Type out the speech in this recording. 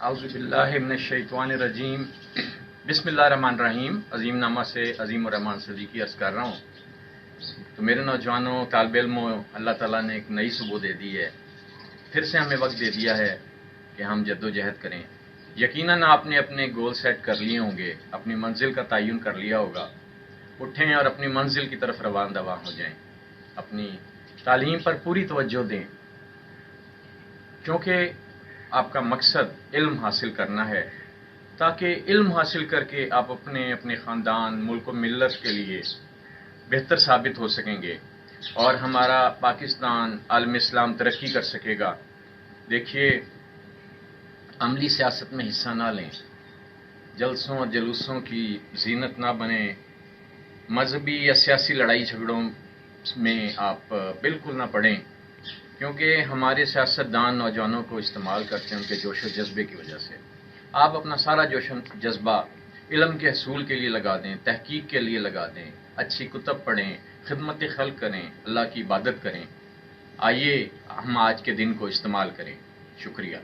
औज़ुबिल्लाहिमिनश्शैतानिर्रजीम बिस्मिल्लाहिर्रहमानिर्रहीम। अजीम नामा से अजीम रहमान सदीकी अर्ज़ कर रहा हूँ। तो मेरे नौजवानों, तालिब इल्मों, अल्लाह ताला ने एक नई सुबह दे दी है। फिर से हमें वक्त दे दिया है कि हम जद्दोजहद करें। यकीनन आपने अपने गोल सेट कर लिए होंगे, अपनी मंजिल का तयन कर लिया होगा। उठें और अपनी मंजिल की तरफ रवान दवा हो जाएं। अपनी तालीम पर पूरी तवज्जो दें, क्योंकि आपका मकसद इल्म हासिल करना है, ताकि इल्म हासिल करके आप अपने ख़ानदान, मुल्क व मिल्लत के लिए बेहतर साबित हो सकेंगे और हमारा पाकिस्तान आलम इस्लाम तरक्की कर सकेगा। देखिए, अमली सियासत में हिस्सा ना लें, जलसों और जलूसों की जीनत ना बने, मजहबी या सियासी लड़ाई झगड़ों में आप बिल्कुल ना पड़ें, क्योंकि हमारे सियासतदान नौजवानों को इस्तेमाल करते हैं उनके जोश व जज्बे की वजह से। आप अपना सारा जोश जज्बा इल्म के हसूल के लिए लगा दें, तहकीक के लिए लगा दें, अच्छी कुतब पढ़ें, खिदमत खल्क करें, अल्लाह की इबादत करें। आइए हम आज के दिन को इस्तेमाल करें। शुक्रिया।